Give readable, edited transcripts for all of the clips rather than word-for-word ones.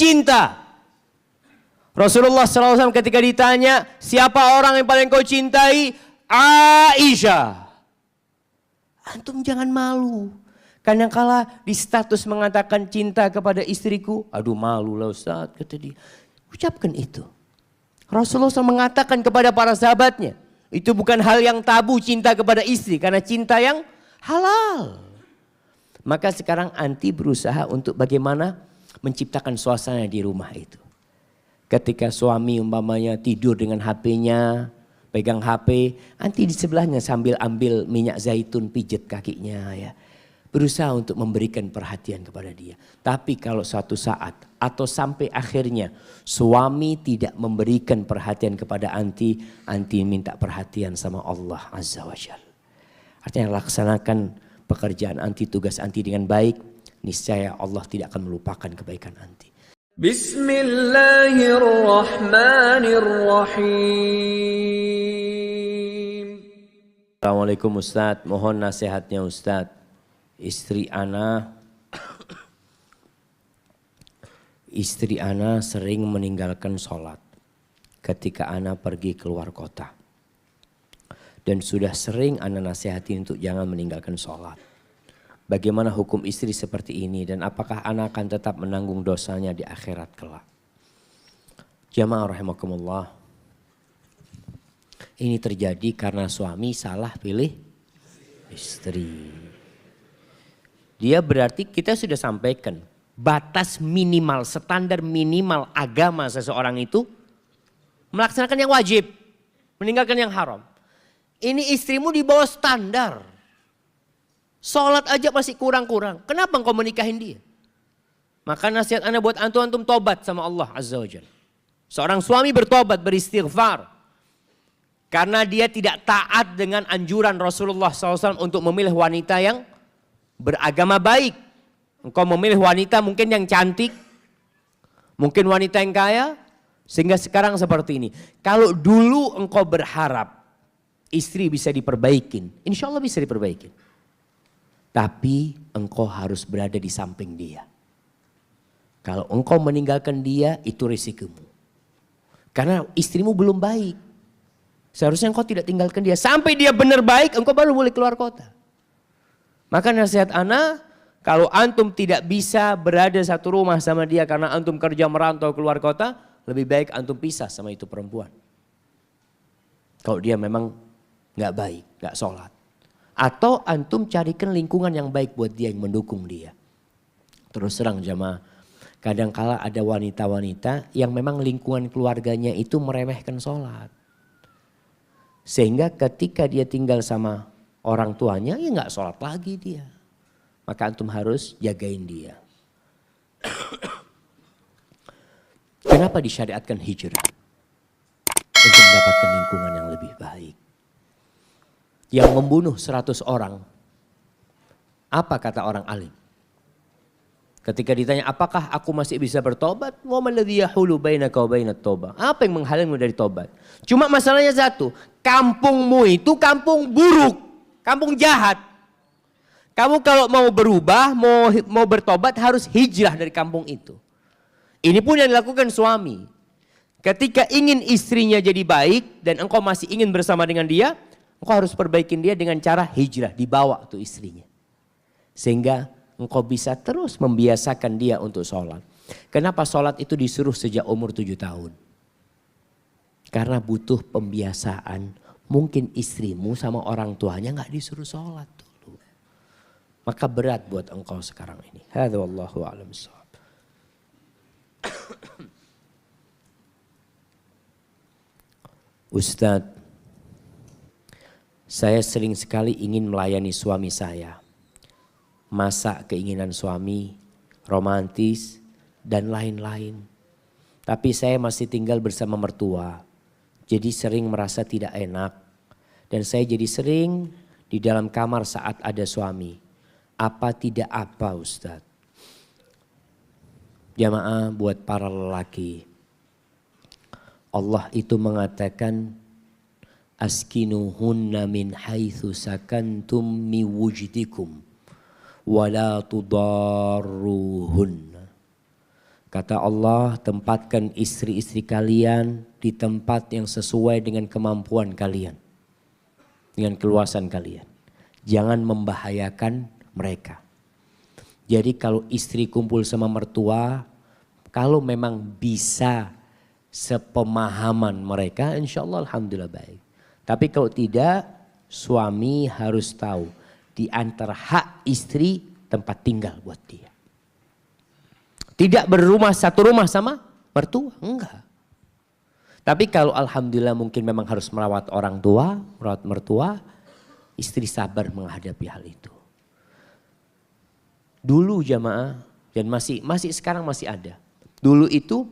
cinta. Rasulullah SAW ketika ditanya, siapa orang yang paling kau cintai? Aisyah. Antum jangan malu. Kadangkala di status mengatakan cinta kepada istriku, aduh malu lah Ustaz, kata dia. Ucapkan itu. Rasulullah SAW mengatakan kepada para sahabatnya, itu bukan hal yang tabu cinta kepada istri, karena cinta yang halal. Maka sekarang anti berusaha untuk bagaimana menciptakan suasana di rumah itu. Ketika suami umpamanya tidur dengan HP-nya, pegang HP, anti di sebelahnya sambil ambil minyak zaitun pijet kakinya ya. Berusaha untuk memberikan perhatian kepada dia. Tapi kalau suatu saat atau sampai akhirnya suami tidak memberikan perhatian kepada anti minta perhatian sama Allah Azza wa Jalla. Artinya laksanakan pekerjaan anti, tugas anti dengan baik, niscaya Allah tidak akan melupakan kebaikan anti. Bismillahirrahmanirrahim. Assalamualaikum Ustadz, mohon nasihatnya Ustadz. Istri ana sering meninggalkan sholat ketika ana pergi keluar kota. Dan sudah sering ana nasihati untuk jangan meninggalkan sholat. Bagaimana hukum istri seperti ini dan apakah ana akan tetap menanggung dosanya di akhirat kelak? Jamaah rahimakumullah. Ini terjadi karena suami salah pilih istri. Dia berarti kita sudah sampaikan batas minimal, standar minimal agama seseorang itu melaksanakan yang wajib, meninggalkan yang haram. Ini istrimu di bawah standar. Sholat aja masih kurang-kurang. Kenapa engkau menikahin dia? Maka nasihat ana buat antum tobat sama Allah Azza wa Jalla. Seorang suami bertobat, beristighfar. Karena dia tidak taat dengan anjuran Rasulullah SAW untuk memilih wanita yang beragama baik. Engkau memilih wanita mungkin yang cantik, mungkin wanita yang kaya, sehingga sekarang seperti ini. Kalau dulu engkau berharap istri bisa diperbaikin, insya Allah bisa diperbaikin. Tapi engkau harus berada di samping dia. Kalau engkau meninggalkan dia, itu risikomu. Karena istrimu belum baik. Seharusnya engkau tidak tinggalkan dia. Sampai dia benar baik, engkau baru boleh keluar kota. Maka nasihat ana, kalau antum tidak bisa berada satu rumah sama dia karena antum kerja merantau keluar kota, lebih baik antum pisah sama itu perempuan. Kalau dia memang gak baik, gak sholat. Atau antum carikan lingkungan yang baik buat dia, yang mendukung dia. Terus terang jamaah, kadangkala ada wanita-wanita yang memang lingkungan keluarganya itu meremehkan sholat. Sehingga ketika dia tinggal sama orang tuanya, ya gak sholat lagi dia. Maka antum harus jagain dia. Kenapa disyariatkan hijrah? Untuk mendapatkan lingkungan yang lebih baik. Yang membunuh 100 orang, apa kata orang alim? Ketika ditanya, apakah aku masih bisa bertobat? Wa maladzi yahulu bainaka wa bainat taubah. Apa yang menghalangmu dari tobat? Cuma masalahnya satu, kampungmu itu kampung buruk, kampung jahat. Kamu kalau mau berubah, mau bertobat harus hijrah dari kampung itu. Ini pun yang dilakukan suami. Ketika ingin istrinya jadi baik dan engkau masih ingin bersama dengan dia, engkau harus perbaikin dia dengan cara hijrah, dibawa tuh istrinya. Sehingga engkau bisa terus membiasakan dia untuk sholat. Kenapa sholat itu disuruh sejak umur 7 tahun? Karena butuh pembiasaan. Mungkin istrimu sama orang tuanya gak disuruh sholat dulu. Maka berat buat engkau sekarang ini. Hadza wallahu a'lam bissawab. Ustadz, saya sering sekali ingin melayani suami saya. Masak keinginan suami, romantis, dan lain-lain. Tapi saya masih tinggal bersama mertua. Jadi sering merasa tidak enak. Dan saya jadi sering di dalam kamar saat ada suami. Apa tidak apa Ustadz? Jamaah buat para lelaki. Allah itu mengatakan askinuhunna min haitsu sakantum mi wujdikum wala tudarruhunna. Kata Allah, tempatkan istri-istri kalian di tempat yang sesuai dengan kemampuan kalian. Dengan keluasan kalian. Jangan membahayakan mereka. Jadi kalau istri kumpul sama mertua, kalau memang bisa sepemahaman mereka, insya Allah alhamdulillah baik. Tapi kalau tidak, suami harus tahu di antara hak istri tempat tinggal buat dia. Tidak satu rumah sama mertua, enggak. Tapi kalau alhamdulillah mungkin memang harus merawat orang tua, merawat mertua, istri sabar menghadapi hal itu. Dulu jamaah, dan masih sekarang masih ada. Dulu itu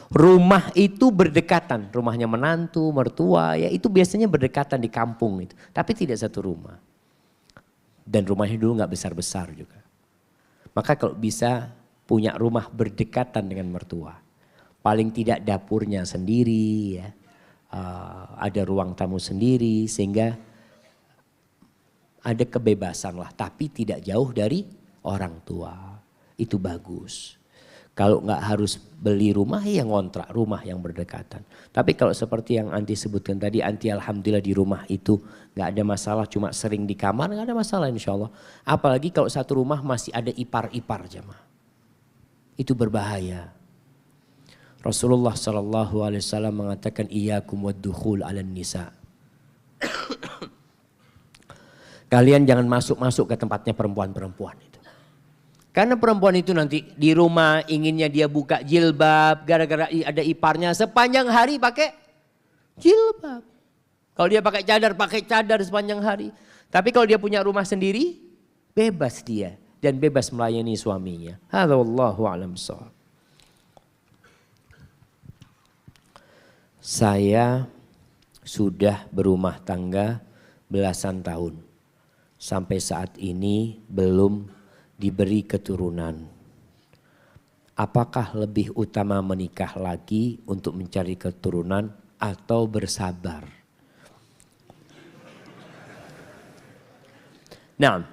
rumah itu berdekatan, rumahnya menantu, mertua, ya itu biasanya berdekatan di kampung itu. Tapi tidak satu rumah. Dan rumahnya dulu nggak besar-besar juga. Maka kalau bisa punya rumah berdekatan dengan mertua. Paling tidak dapurnya sendiri, ya. Ada ruang tamu sendiri sehingga ada kebebasan lah. Tapi tidak jauh dari orang tua. Itu bagus. Kalau nggak harus beli rumah ya ngontrak rumah yang berdekatan. Tapi kalau seperti yang Anti sebutkan tadi, Anti alhamdulillah di rumah itu nggak ada masalah, cuma sering di kamar nggak ada masalah insya Allah. Apalagi kalau satu rumah masih ada ipar-ipar jemaah. Itu berbahaya. Rasulullah SAW mengatakan iyyakum waddukhul 'alan nisa. Kalian jangan masuk-masuk ke tempatnya perempuan-perempuan itu. Karena perempuan itu nanti di rumah inginnya dia buka jilbab, gara-gara ada iparnya sepanjang hari pakai jilbab. Kalau dia pakai cadar sepanjang hari. Tapi kalau dia punya rumah sendiri, bebas dia dan bebas melayani suaminya. Hadza wallahu a'lam bishawab. Saya sudah berumah tangga belasan tahun. Sampai saat ini belum diberi keturunan. Apakah lebih utama menikah lagi untuk mencari keturunan atau bersabar? Nah,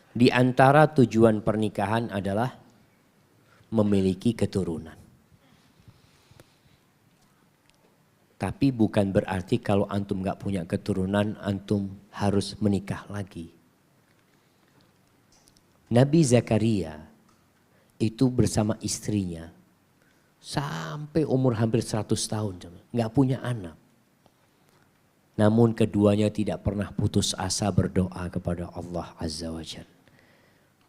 di antara tujuan pernikahan adalah memiliki keturunan. Tapi bukan berarti kalau antum gak punya keturunan, antum harus menikah lagi. Nabi Zakaria itu bersama istrinya sampai umur hampir 100 tahun. Gak punya anak. Namun keduanya tidak pernah putus asa berdoa kepada Allah Azza wa Jalla.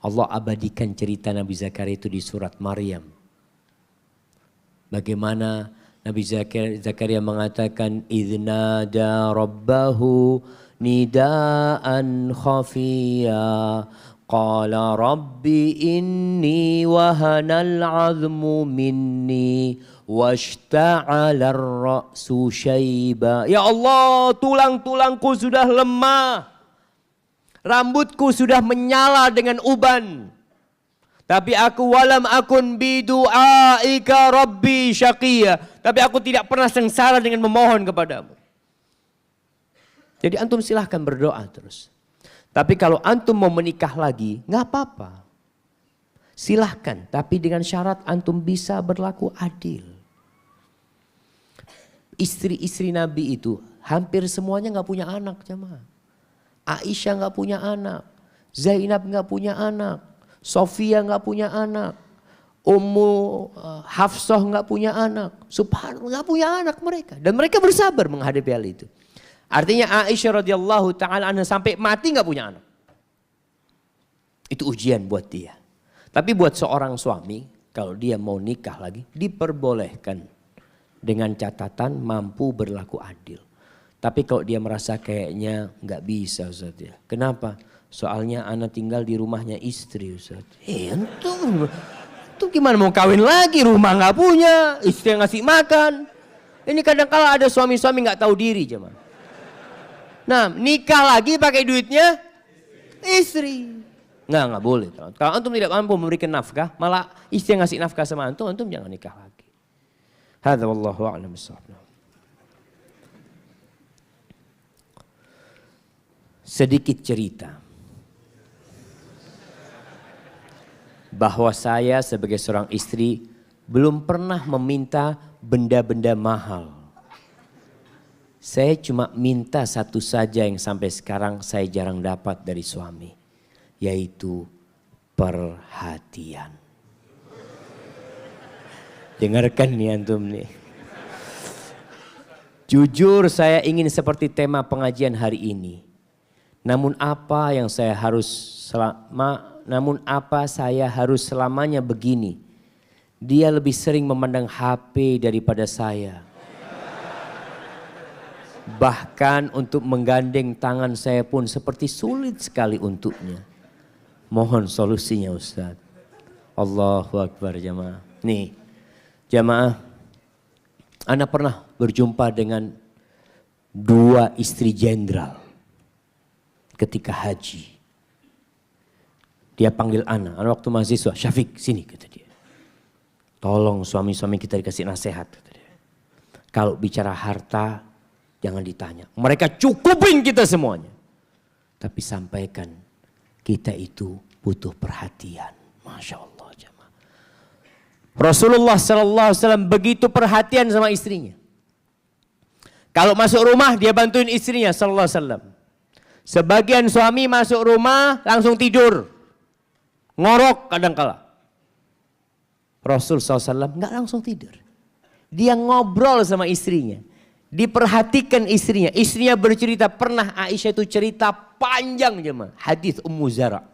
Allah abadikan cerita Nabi Zakaria itu di surat Maryam. Bagaimana Nabi Zakaria mengatakan idnada rabbahu nidaan khafiyya qala rabbi inni wahanal azmu minni washta'ala ar-ra'su syaiba. Ya Allah, tulang-tulangku sudah lemah. Rambutku sudah menyala dengan uban. Tapi aku walam akun bidu'aika rabbi syaqiyya. Tapi aku tidak pernah sengsara dengan memohon kepadamu. Jadi antum silahkan berdoa terus. Tapi kalau antum mau menikah lagi, nggak apa-apa. Silahkan, tapi dengan syarat antum bisa berlaku adil. Istri-istri Nabi itu hampir semuanya nggak punya anak jemaah. Aisyah nggak punya anak, Zainab nggak punya anak, Sofia nggak punya anak, Ummu Hafsah nggak punya anak, Subhanallah nggak punya anak mereka, dan mereka bersabar menghadapi hal itu. Artinya Aisyah radhiyallahu taala anha sampai mati nggak punya anak. Itu ujian buat dia. Tapi buat seorang suami kalau dia mau nikah lagi diperbolehkan dengan catatan mampu berlaku adil. Tapi kalau dia merasa kayaknya nggak bisa Ustaz ya. Kenapa? Soalnya anak tinggal di rumahnya istri Ustaz. Itu gimana mau kawin lagi, rumah nggak punya, istri yang ngasih makan. Ini kadang-kala ada suami-suami nggak tahu diri jemaah. Nah nikah lagi pakai duitnya istri. Nggak boleh. Kalau antum tidak mampu memberikan nafkah, malah istri yang ngasih nafkah sama antum jangan nikah lagi. Hadza wallahu a'lam bishawab. Sedikit cerita. bahwa saya sebagai seorang istri belum pernah meminta benda-benda mahal. Saya cuma minta satu saja yang sampai sekarang saya jarang dapat dari suami, yaitu perhatian. Dengarkan nih antum nih. Jujur saya ingin seperti tema pengajian hari ini. Namun apa saya harus selamanya begini? Dia lebih sering memandang HP daripada saya. Bahkan untuk menggandeng tangan saya pun seperti sulit sekali untuknya. Mohon solusinya Ustaz. Allahu Akbar jamaah. Nih jamaah, ana pernah berjumpa dengan 2 istri jenderal ketika haji. Dia panggil ana waktu mahasiswa, Syafiq sini kata dia. Tolong suami-suami kita dikasih nasihat kata dia. Kalau bicara harta jangan ditanya. Mereka cukupin kita semuanya. Tapi sampaikan kita itu butuh perhatian. Masya Allah jemaah. Rasulullah SAW begitu perhatian sama istrinya. Kalau masuk rumah dia bantuin istrinya SAW. Sebagian suami masuk rumah langsung tidur. Ngorok kadang-kala. Rasul SAW nggak langsung tidur. Dia ngobrol sama istrinya. Diperhatikan istrinya. Istrinya bercerita, pernah Aisyah itu cerita panjang jemaah. Hadis Ummu Zara.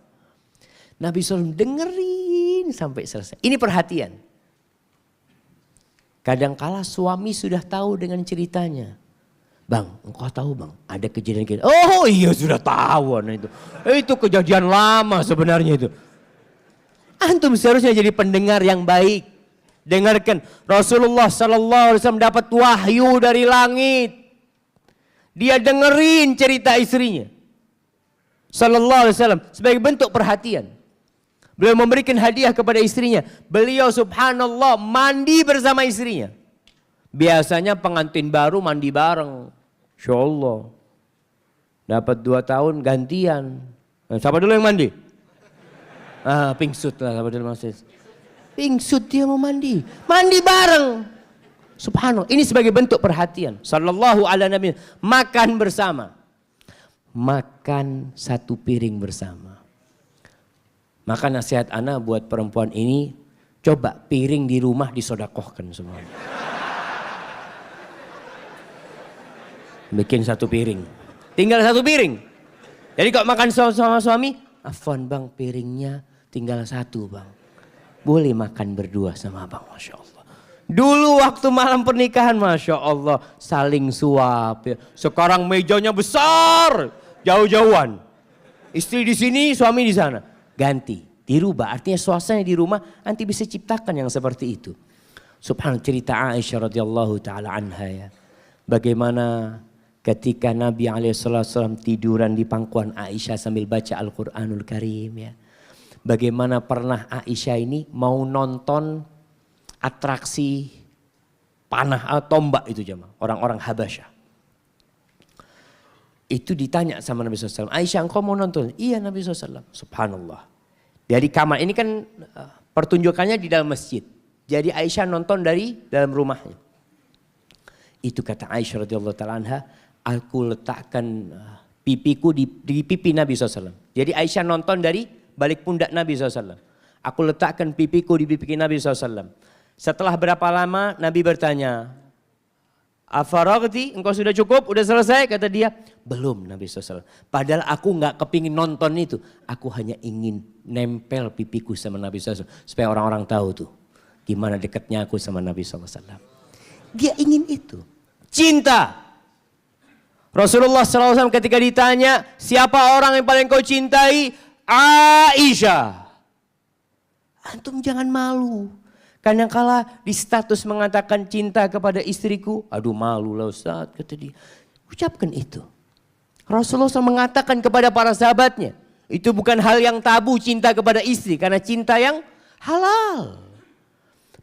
Nabi SAW dengerin sampai selesai. Ini perhatian. Kadangkala suami sudah tahu dengan ceritanya. Bang, engkau tahu bang, ada kejadian gitu. Oh iya sudah tahu. Nah, itu kejadian lama sebenarnya itu. Antum seharusnya jadi pendengar yang baik. Dengarkan, Rasulullah SAW dapat wahyu dari langit. Dia dengerin cerita istrinya. Sallallahu Alaihi Wasallam sebagai bentuk perhatian. Beliau memberikan hadiah kepada istrinya. Beliau subhanallah mandi bersama istrinya. Biasanya pengantin baru mandi bareng. Insya Allah. Dapat 2 tahun gantian. Siapa dulu yang mandi? Pingsut lah. Siapa dulu masih. Pingsut dia mau mandi. Mandi bareng. Subhanallah. Ini sebagai bentuk perhatian. Sallallahu ala nabi. Makan bersama. Makan satu piring bersama. Maka nasihat ana buat perempuan ini. Coba piring di rumah disodakohkan semuanya. Bikin satu piring. Tinggal satu piring. Jadi kalau makan sama suami. Afwan bang piringnya tinggal satu bang. Boleh makan berdua sama abang, Masya Allah. Dulu waktu malam pernikahan, Masya Allah. Saling suap. Ya. Sekarang mejanya besar. Jauh-jauhan. Istri di sini, suami di sana. Ganti. Dirubah. Artinya suasana di rumah nanti bisa ciptakan yang seperti itu. Subhanallah cerita Aisyah radhiyallahu ta'ala anha ya. Bagaimana ketika Nabi SAW tiduran di pangkuan Aisyah sambil baca Al-Quranul Karim ya. Bagaimana pernah Aisyah ini mau nonton atraksi panah tombak itu jemaah. Orang-orang Habasyah. Itu ditanya sama Nabi SAW. Aisyah engkau mau nonton? Iya Nabi SAW. Subhanallah. Dari kamar. Ini kan pertunjukannya di dalam masjid. Jadi Aisyah nonton dari dalam rumahnya. Itu kata Aisyah radhiyallahu ta'ala anha. Aku letakkan pipiku di pipi Nabi SAW. Jadi Aisyah nonton dari balik pundak Nabi SAW. Aku letakkan pipiku di pipi Nabi SAW. Setelah berapa lama Nabi bertanya. Afaragti, engkau sudah cukup? Udah selesai? Kata dia. Belum Nabi SAW. Padahal aku gak kepingin nonton itu. Aku hanya ingin nempel pipiku sama Nabi SAW. Supaya orang-orang tahu tuh. Gimana dekatnya aku sama Nabi SAW. Dia ingin itu. Cinta. Rasulullah SAW ketika ditanya. Siapa orang yang paling kau cintai? Aisyah. Antum jangan malu. Kadangkala di status mengatakan cinta kepada istriku. Aduh malu lah Ustaz kata dia. Ucapkan itu. Rasulullah SAW mengatakan kepada para sahabatnya. Itu bukan hal yang tabu cinta kepada istri. Karena cinta yang halal.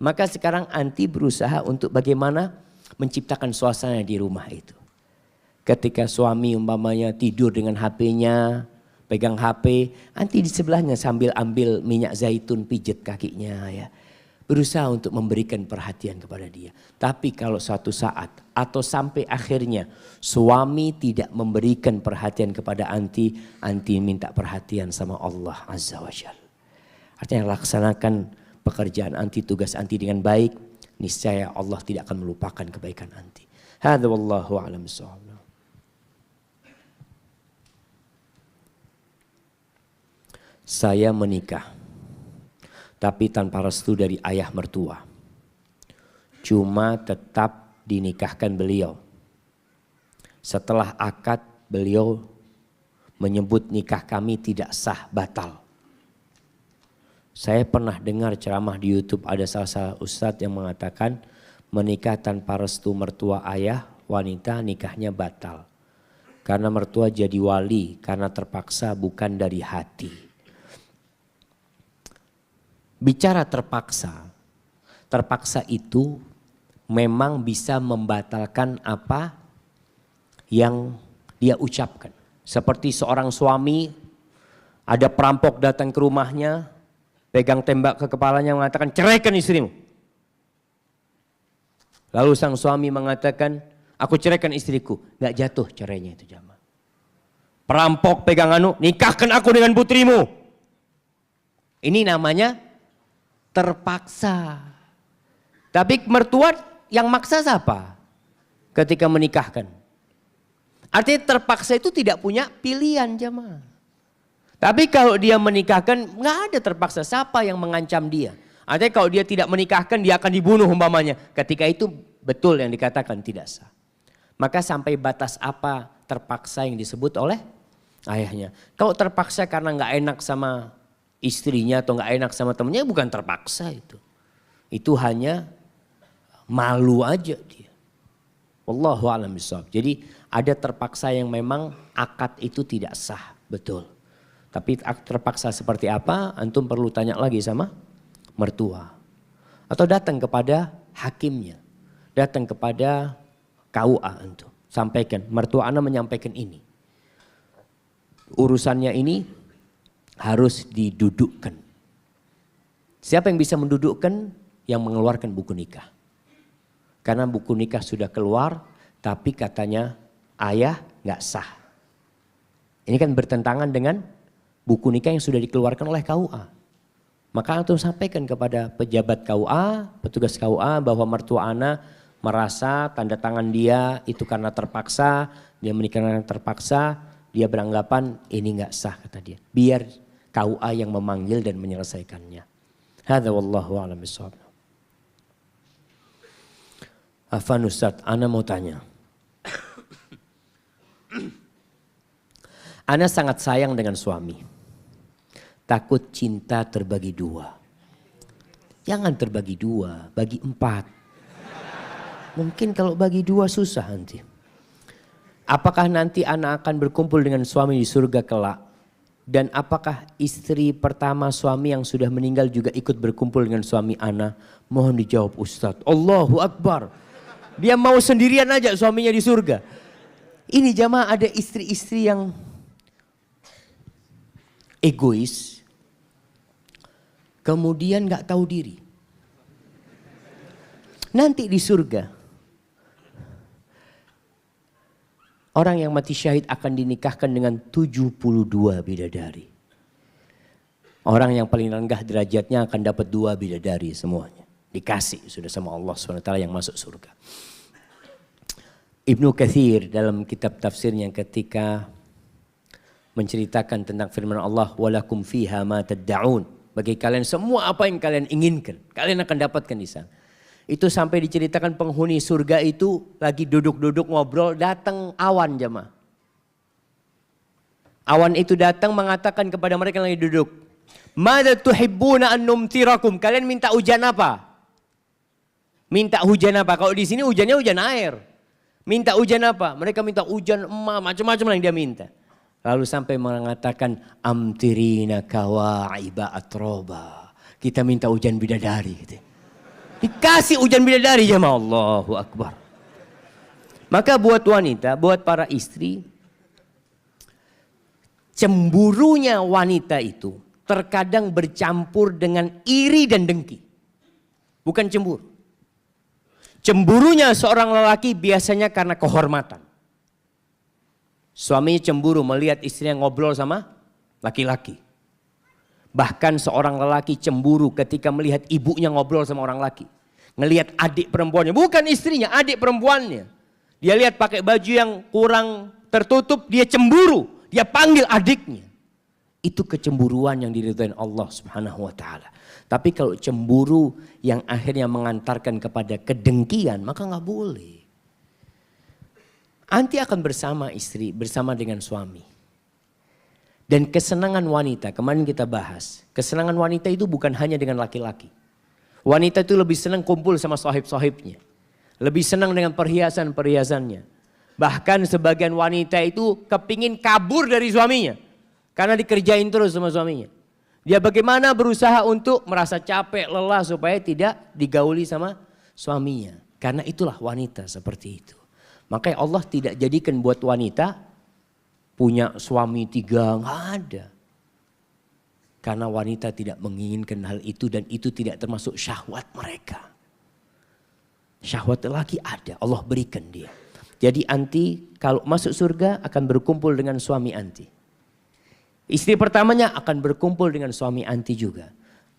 Maka sekarang anti berusaha untuk bagaimana menciptakan suasana di rumah itu. Ketika suami umpamanya tidur dengan HP-nya. pegang HP, anti di sebelahnya sambil ambil minyak zaitun pijet kakinya ya. Berusaha untuk memberikan perhatian kepada dia. Tapi kalau suatu saat atau sampai akhirnya suami tidak memberikan perhatian kepada anti minta perhatian sama Allah Azza wa Jalla. Artinya laksanakan pekerjaan anti, tugas anti dengan baik, niscaya Allah tidak akan melupakan kebaikan anti. Hadza wallahu a'lam bissawab. Saya menikah, tapi tanpa restu dari ayah mertua. Cuma tetap dinikahkan beliau. Setelah akad, beliau menyebut nikah kami tidak sah, batal. Saya pernah dengar ceramah di YouTube, ada salah ustadz yang mengatakan menikah tanpa restu mertua ayah, wanita nikahnya batal. Karena mertua jadi wali, karena terpaksa bukan dari hati. Bicara terpaksa itu memang bisa membatalkan apa yang dia ucapkan. Seperti seorang suami, ada perampok datang ke rumahnya, pegang tembak ke kepalanya mengatakan ceraikan istrimu. Lalu sang suami mengatakan aku ceraikan istriku. Gak jatuh cerainya itu jamaah. Perampok pegang nikahkan aku dengan putrimu. Ini namanya terpaksa. Tapi mertua yang maksa siapa? Ketika menikahkan. Artinya terpaksa itu tidak punya pilihan jemaah. Tapi kalau dia menikahkan nggak ada terpaksa. Siapa yang mengancam dia? Artinya kalau dia tidak menikahkan dia akan dibunuh umpamanya. Ketika itu betul yang dikatakan tidak sah. Maka sampai batas apa terpaksa yang disebut oleh ayahnya. Kalau terpaksa karena nggak enak sama istrinya atau nggak enak sama temennya, bukan terpaksa itu. Itu hanya malu aja dia. Wallahu a'lam bishawab. Jadi ada terpaksa yang memang akad itu tidak sah, betul. Tapi terpaksa seperti apa? Antum perlu tanya lagi sama mertua. Atau datang kepada hakimnya. Datang kepada KUA antum. Sampaikan, mertua ana menyampaikan ini. Urusannya ini harus didudukkan. Siapa yang bisa mendudukkan? Yang mengeluarkan buku nikah. Karena buku nikah sudah keluar, tapi katanya ayah nggak sah. Ini kan bertentangan dengan buku nikah yang sudah dikeluarkan oleh KUA. Maka antum sampaikan kepada pejabat KUA, petugas KUA bahwa mertua ana merasa tanda tangan dia itu karena terpaksa, dia menikah karena terpaksa, dia beranggapan ini nggak sah kata dia. Biar KUA yang memanggil dan menyelesaikannya. Hadza wallahu a'lam bishawab. Afan Ustaz, ana mau tanya. Ana sangat sayang dengan suami. Takut cinta terbagi dua. Jangan terbagi dua, bagi 4. Mungkin kalau bagi 2 susah nanti. Apakah nanti ana akan berkumpul dengan suami di surga kelak? Dan apakah istri pertama suami yang sudah meninggal juga ikut berkumpul dengan suami ana? Mohon dijawab Ustadz. Allahu Akbar. Dia mau sendirian aja suaminya di surga. Ini jamaah ada istri-istri yang egois. Kemudian gak tahu diri. Nanti di surga. Orang yang mati syahid akan dinikahkan dengan 72 bidadari. Orang yang paling rendah derajatnya akan dapat 2 bidadari semuanya. Dikasih sudah sama Allah SWT yang masuk surga. Ibnu Katsir dalam kitab tafsirnya ketika menceritakan tentang firman Allah. Walakum fiha ma tadda'un. Bagi kalian semua apa yang kalian inginkan. Kalian akan dapatkan di sana. Itu sampai diceritakan penghuni surga itu lagi duduk-duduk ngobrol, datang awan jemaah. Awan itu datang mengatakan kepada mereka yang lagi duduk, "Madza tuhibbuna an numtirakum?" Kalian minta hujan apa? Minta hujan apa? Kalau di sini hujannya hujan air. Minta hujan apa? Mereka minta hujan emas, macam-macam yang dia minta. Lalu sampai mengatakan, "Amtirina kawaiba atroba." Kita minta hujan bidadari gitu. Dikasih hujan bidadari jemaah. Allahu Akbar. Maka buat wanita, buat para istri, cemburunya wanita itu terkadang bercampur dengan iri dan dengki. Bukan cemburu. Cemburunya seorang lelaki biasanya karena kehormatan. Suaminya cemburu melihat istrinya ngobrol sama laki-laki. Bahkan seorang lelaki cemburu ketika melihat ibunya ngobrol sama orang laki. Ngelihat adik perempuannya, bukan istrinya, adik perempuannya. Dia lihat pakai baju yang kurang tertutup, dia cemburu. Dia panggil adiknya. Itu kecemburuan yang diridhoi Allah Subhanahu wa taala. Tapi kalau cemburu yang akhirnya mengantarkan kepada kedengkian, maka nggak boleh. Anti akan bersama istri, bersama dengan suami. Dan kesenangan wanita, kemarin kita bahas. Kesenangan wanita itu bukan hanya dengan laki-laki. Wanita itu lebih senang kumpul sama sahib-sahibnya. Lebih senang dengan perhiasan-perhiasannya. Bahkan sebagian wanita itu kepingin kabur dari suaminya. Karena dikerjain terus sama suaminya. Dia bagaimana berusaha untuk merasa capek, lelah supaya tidak digauli sama suaminya. Karena itulah wanita seperti itu. Makanya Allah tidak jadikan buat wanita punya suami 3, nggak ada. Karena wanita tidak menginginkan hal itu dan itu tidak termasuk syahwat mereka. Syahwat lelaki ada, Allah berikan dia. Jadi anti kalau masuk surga akan berkumpul dengan suami anti. Istri pertamanya akan berkumpul dengan suami anti juga.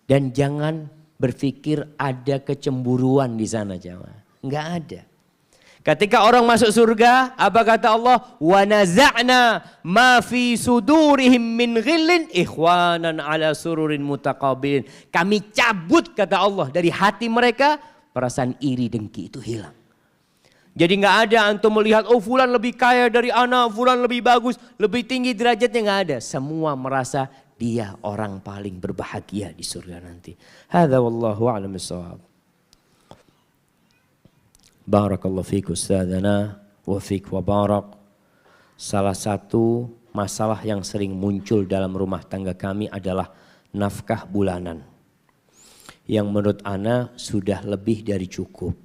Dan jangan berpikir ada kecemburuan di sana jamaah. Enggak ada. Ketika orang masuk surga, apa kata Allah? Wa naza'na ma fi sudurihim min ghillin ikhwanan ala sururin mutaqabilin. Kami cabut kata Allah dari hati mereka perasaan iri dengki itu hilang. Jadi nggak ada antum melihat oh fulan lebih kaya dari ana, fulan lebih bagus, lebih tinggi derajatnya, nggak ada. Semua merasa dia orang paling berbahagia di surga nanti. Hadza wallahu a'lam bissawab. Barakallahu fiik ustadzana wa fiik wa barak. Salah satu masalah yang sering muncul dalam rumah tangga kami adalah nafkah bulanan. Yang menurut ana sudah lebih dari cukup.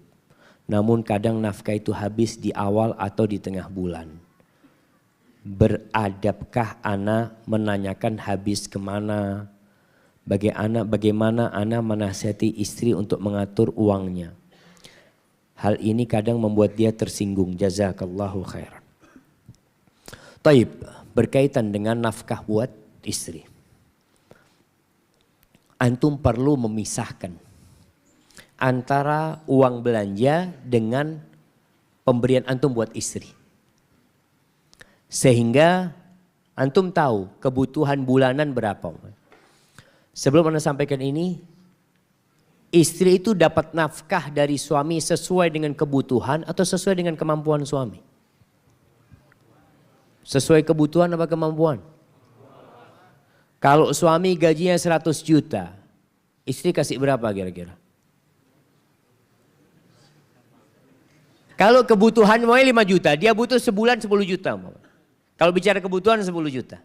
Namun kadang nafkah itu habis di awal atau di tengah bulan. Beradabkah ana menanyakan habis kemana? Bagaimana ana menasihati istri untuk mengatur uangnya? Hal ini kadang membuat dia tersinggung. Jazakallahu khairan. Taib, berkaitan dengan nafkah buat istri. Antum perlu memisahkan antara uang belanja dengan pemberian antum buat istri. Sehingga antum tahu kebutuhan bulanan berapa. Sebelum anda sampaikan ini, istri itu dapat nafkah dari suami sesuai dengan kebutuhan atau sesuai dengan kemampuan suami? Sesuai kebutuhan apa kemampuan? Kalau suami gajinya 100 juta, istri kasih berapa kira-kira? Kalau kebutuhan mau 5 juta, dia butuh sebulan 10 juta. Kalau bicara kebutuhan 10 juta.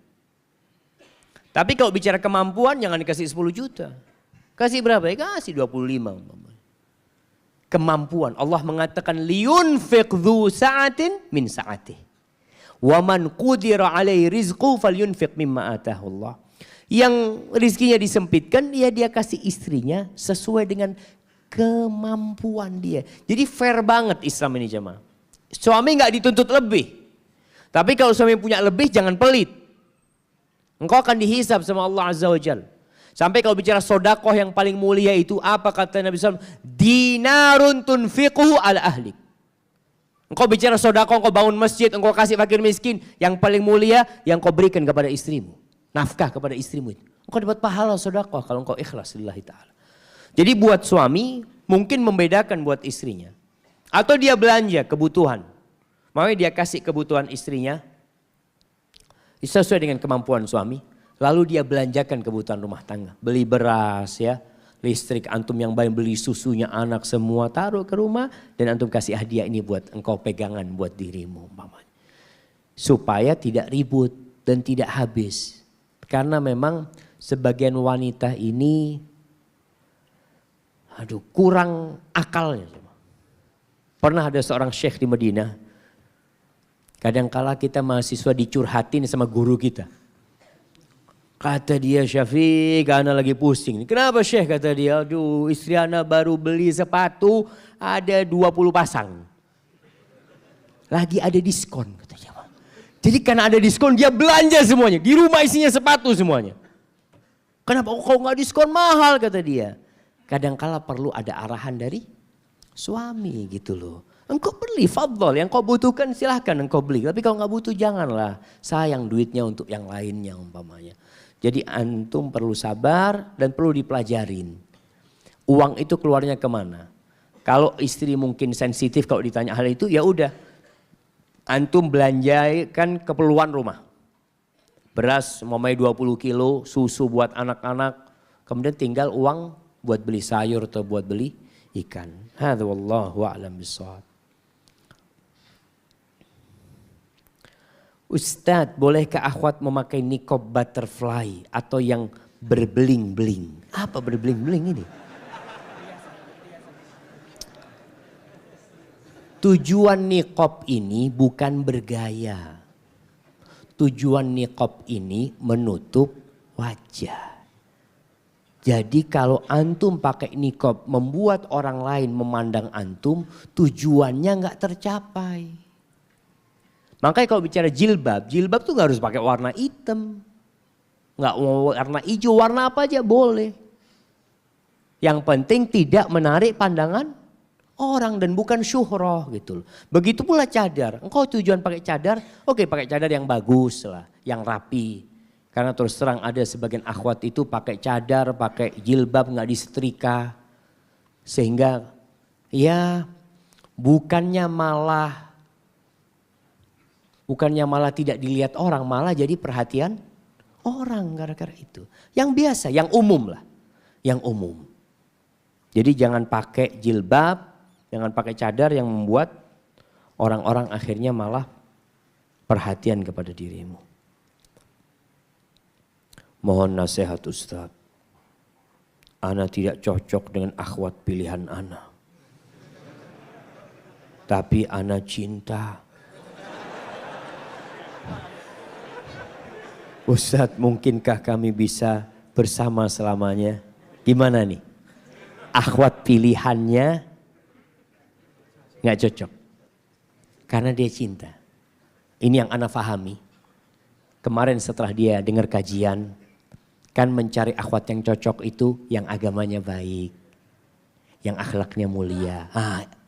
Tapi kalau bicara kemampuan jangan dikasih 10 juta. Kasih berapa? Ya kasih 25. Kemampuan. Allah mengatakan liyunfiq dzu sa'atin min sa'atih. Wa man qudira alaihi rizqu falyunfiq mimma atahu Allah. Yang rizkinya disempitkan dia kasih istrinya sesuai dengan kemampuan dia. Jadi fair banget Islam ini jemaah. Suami nggak dituntut lebih. Tapi kalau suami punya lebih jangan pelit. Engkau akan dihisab sama Allah Azza wa Jalla. Sampai kalau bicara sodakoh yang paling mulia itu apa kata Nabi SAW? Dinarun tunfiquhu ala ahlik. Engkau bicara sodakoh, engkau bangun masjid, engkau kasih fakir miskin. Yang paling mulia yang kau berikan kepada istrimu. Nafkah kepada istrimu itu. Engkau dapat pahala sodakoh kalau engkau ikhlas lillahi ta'ala. Jadi buat suami mungkin membedakan buat istrinya. Atau dia belanja kebutuhan. Makanya dia kasih kebutuhan istrinya sesuai dengan kemampuan suami. Lalu dia belanjakan kebutuhan rumah tangga. Beli beras ya, listrik antum yang baik, beli susunya anak semua taruh ke rumah. Dan antum kasih hadiah ini buat engkau pegangan buat dirimu. Supaya tidak ribut dan tidak habis. Karena memang sebagian wanita ini kurang akalnya. Pernah ada seorang syekh di Madinah. Kadangkala kita mahasiswa dicurhatin sama guru kita. Kata dia, Syafiq, ana lagi pusing. Kenapa Syekh? Kata dia, aduh istri ana baru beli sepatu ada 20 pasang. Lagi ada diskon katanya. Jadi karena ada diskon dia belanja semuanya. Di rumah isinya sepatu semuanya. Kenapa kau nggak diskon mahal kata dia. Kadangkala perlu ada arahan dari suami gitu loh. Engkau beli, fadhol. Yang kau butuhkan silahkan engkau beli. Tapi kalau nggak butuh janganlah. Sayang duitnya untuk yang lainnya umpamanya. Jadi antum perlu sabar dan perlu dipelajarin. Uang itu keluarnya kemana? Kalau istri mungkin sensitif kalau ditanya hal itu ya udah. Antum belanjakan keperluan rumah. Beras mamai 20 kilo, susu buat anak-anak. Kemudian tinggal uang buat beli sayur atau buat beli ikan. Hadza wallahu a'lam bissawab. Ustadz, bolehkah akhwat memakai nikob butterfly atau yang berbeling-beling? Apa berbeling-beling ini? Tujuan nikob ini bukan bergaya. Tujuan nikob ini menutup wajah. Jadi kalau antum pakai nikob membuat orang lain memandang antum, tujuannya nggak tercapai. Makanya kalau bicara jilbab, jilbab tuh gak harus pakai warna hitam. Gak mau warna hijau, warna apa aja boleh. Yang penting tidak menarik pandangan orang dan bukan syuhroh gitu loh. Begitu pula cadar. Engkau tujuan pakai cadar, oke pakai cadar yang bagus lah, yang rapi. Karena terus terang ada sebagian akhwat itu pakai cadar, pakai jilbab gak disetrika. Sehingga ya bukannya malah tidak dilihat orang, malah jadi perhatian orang gara-gara itu. Yang biasa, yang umum lah. Yang umum. Jadi jangan pakai jilbab, jangan pakai cadar yang membuat orang-orang akhirnya malah perhatian kepada dirimu. Mohon nasihat Ustaz. Ana tidak cocok dengan akhwat pilihan ana. Tapi ana cinta. Ustadz, mungkinkah kami bisa bersama selamanya? Gimana nih? Akhwat pilihannya nggak cocok. Karena dia cinta. Ini yang ana fahami. Kemarin setelah dia dengar kajian, kan mencari akhwat yang cocok itu yang agamanya baik. Yang akhlaknya mulia.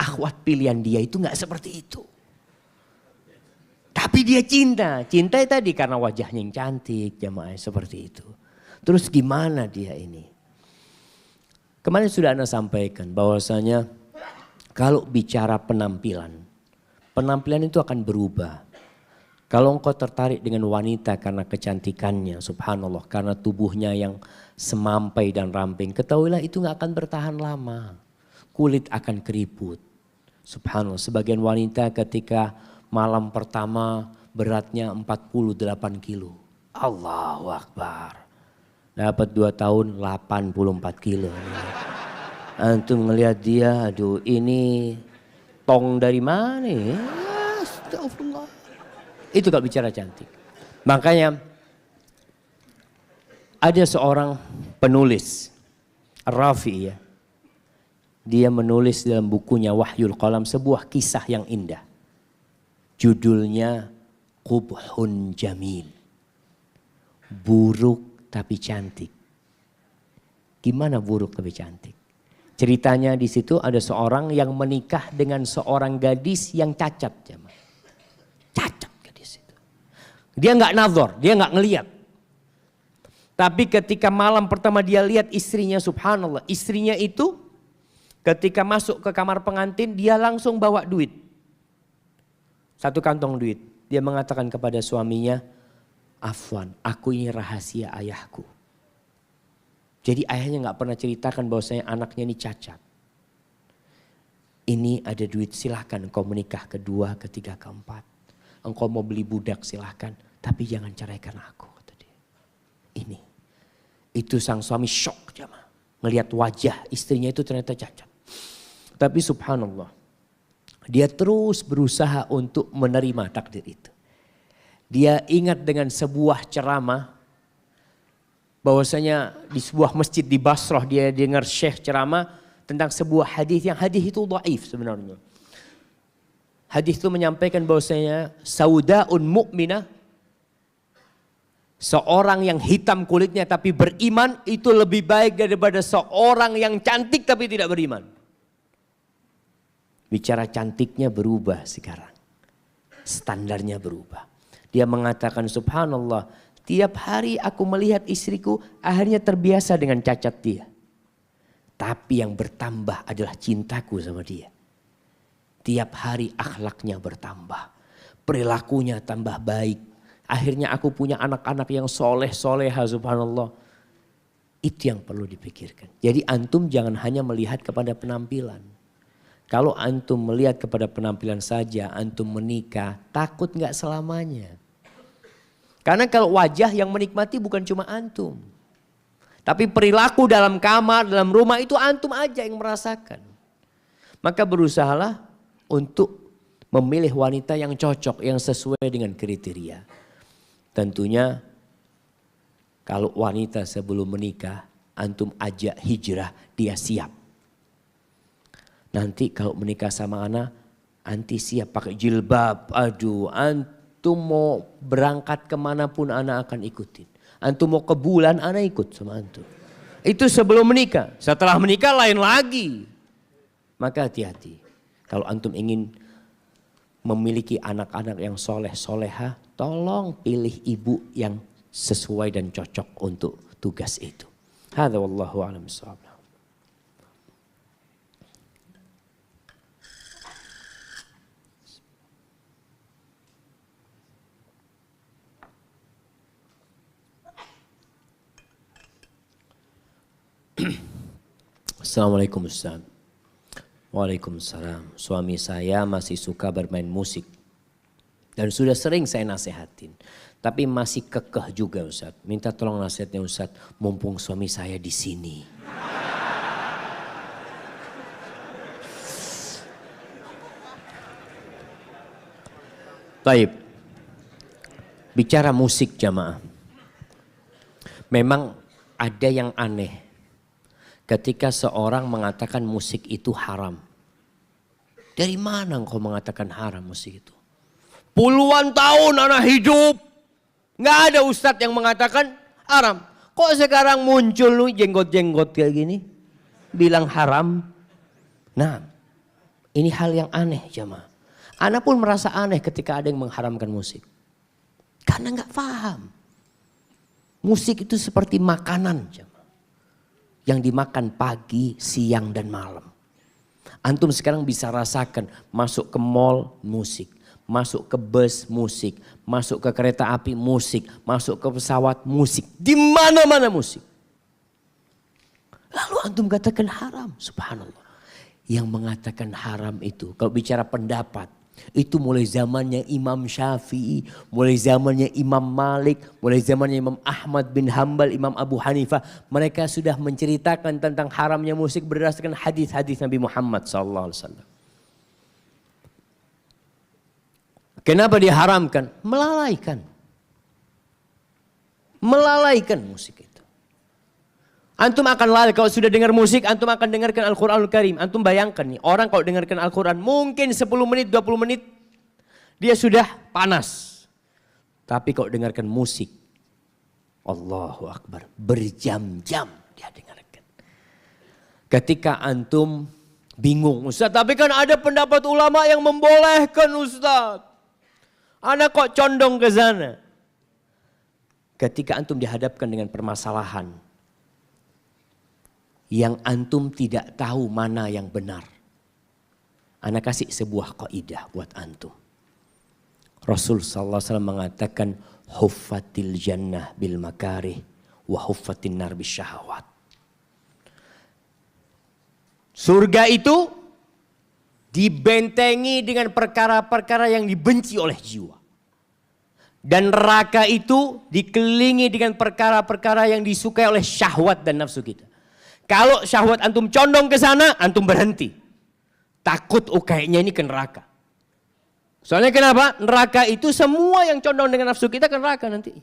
Akhwat pilihan dia itu nggak seperti itu. Tapi dia cinta. Cinta tadi karena wajahnya yang cantik, jamaah seperti itu. Terus gimana dia ini? Kemarin sudah Anda sampaikan bahwasanya kalau bicara penampilan itu akan berubah. Kalau engkau tertarik dengan wanita karena kecantikannya, subhanallah, karena tubuhnya yang semampai dan ramping, ketahuilah itu gak akan bertahan lama. Kulit akan keriput. Subhanallah, sebagian wanita ketika malam pertama beratnya 48 kilo. Allahu Akbar. Dapat 2 tahun 84 kilo. Antum ngelihat dia, aduh ini tong dari mana ya? Astagfirullah. Itu kalau bicara cantik. Makanya ada seorang penulis, Rafi ya. Dia menulis dalam bukunya Wahyul Qalam sebuah kisah yang indah. Judulnya Qubhun Jamil. Buruk tapi cantik. Gimana buruk tapi cantik? Ceritanya di situ ada seorang yang menikah dengan seorang gadis yang cacat. Cacat gadis itu. Dia nggak nazar, dia nggak ngelihat. Tapi ketika malam pertama dia lihat istrinya, subhanallah. Istrinya itu ketika masuk ke kamar pengantin dia langsung bawa duit. 1 kantong duit. Dia mengatakan kepada suaminya, Afwan, aku ini rahasia ayahku. Jadi ayahnya gak pernah ceritakan bahwasanya anaknya ini cacat. Ini ada duit, silahkan engkau menikah kedua, ketiga, keempat. Engkau mau beli budak silahkan, tapi jangan ceraikan aku, kata dia. Ini. Itu sang suami syok jamaah. Ngelihat wajah istrinya itu ternyata cacat. Tapi subhanallah. Dia terus berusaha untuk menerima takdir itu. Dia ingat dengan sebuah ceramah bahwasanya di sebuah masjid di Basrah dia dengar syekh ceramah tentang sebuah hadis yang hadis itu dhaif sebenarnya. Hadis itu menyampaikan bahwasanya saudaun mukminah, seorang yang hitam kulitnya tapi beriman itu lebih baik daripada seorang yang cantik tapi tidak beriman. Bicara cantiknya berubah sekarang. Standarnya berubah. Dia mengatakan subhanallah, tiap hari aku melihat istriku akhirnya terbiasa dengan cacat dia. Tapi yang bertambah adalah cintaku sama dia. Tiap hari akhlaknya bertambah. Perilakunya tambah baik. Akhirnya aku punya anak-anak yang soleh-soleha subhanallah. Itu yang perlu dipikirkan. Jadi antum jangan hanya melihat kepada penampilan. Kalau antum melihat kepada penampilan saja, antum menikah, takut gak selamanya. Karena kalau wajah yang menikmati bukan cuma antum. Tapi perilaku dalam kamar, dalam rumah itu antum aja yang merasakan. Maka berusahalah untuk memilih wanita yang cocok, yang sesuai dengan kriteria. Tentunya kalau wanita sebelum menikah, antum ajak hijrah, dia siap. Nanti kalau menikah sama anak, anti siap pakai jilbab. Aduh, antum mau berangkat kemanapun anak akan ikutin. Antum mau ke bulan, anak ikut sama antum. Itu sebelum menikah. Setelah menikah lain lagi. Maka hati-hati. Kalau antum ingin memiliki anak-anak yang soleh-soleha, tolong pilih ibu yang sesuai dan cocok untuk tugas itu. Hadza wallahu a'lam bishawab. Assalamualaikum Ustaz. Waalaikumsalam. Suami saya masih suka bermain musik. Dan sudah sering saya nasihatin. Tapi masih kekeh juga Ustaz. Minta tolong nasihatnya Ustaz. Mumpung suami saya di sini. Baik. Bicara musik jamaah. Memang ada yang aneh. Ketika seorang mengatakan musik itu haram. Dari mana engkau mengatakan haram musik itu? Puluhan tahun anak hidup. Nggak ada ustadz yang mengatakan haram. Kok sekarang muncul lu jenggot-jenggot kayak gini? Bilang haram. Nah, ini hal yang aneh jamaah. Anak pun merasa aneh ketika ada yang mengharamkan musik. Karena nggak paham. Musik itu seperti makanan jamaah. Yang dimakan pagi, siang, dan malam. Antum sekarang bisa rasakan masuk ke mall musik, masuk ke bus musik, masuk ke kereta api musik, masuk ke pesawat musik, di mana-mana musik. Lalu antum katakan haram, subhanallah. Yang mengatakan haram itu, kalau bicara pendapat, itu mulai zamannya Imam Syafi'i, mulai zamannya Imam Malik, mulai zamannya Imam Ahmad bin Hambal, Imam Abu Hanifah. Mereka sudah menceritakan tentang haramnya musik berdasarkan hadis-hadis Nabi Muhammad SAW. Kenapa diharamkan? Melalaikan. Melalaikan musik itu. Antum akan lalai kalau sudah dengar musik, antum akan dengarkan Al-Quranul Karim. Antum bayangkan nih, orang kalau dengarkan Al-Quran mungkin 10 menit, 20 menit dia sudah panas. Tapi kalau dengarkan musik, Allahu Akbar, berjam-jam dia dengarkan. Ketika antum bingung, Ustaz, tapi kan ada pendapat ulama yang membolehkan Ustaz. Anak kok condong ke sana. Ketika antum dihadapkan dengan permasalahan yang antum tidak tahu mana yang benar. Ana kasih sebuah kaidah buat antum. Rasul sallallahu alaihi wasallam mengatakan huffatil jannah bil makarih wa huffatin nar bis syahawat. Surga itu dibentengi dengan perkara-perkara yang dibenci oleh jiwa. Dan neraka itu dikelilingi dengan perkara-perkara yang disukai oleh syahwat dan nafsu kita. Kalau syahwat antum condong ke sana, antum berhenti. Takut kayaknya ini ke neraka. Soalnya kenapa? Neraka itu semua yang condong dengan nafsu kita ke neraka nanti.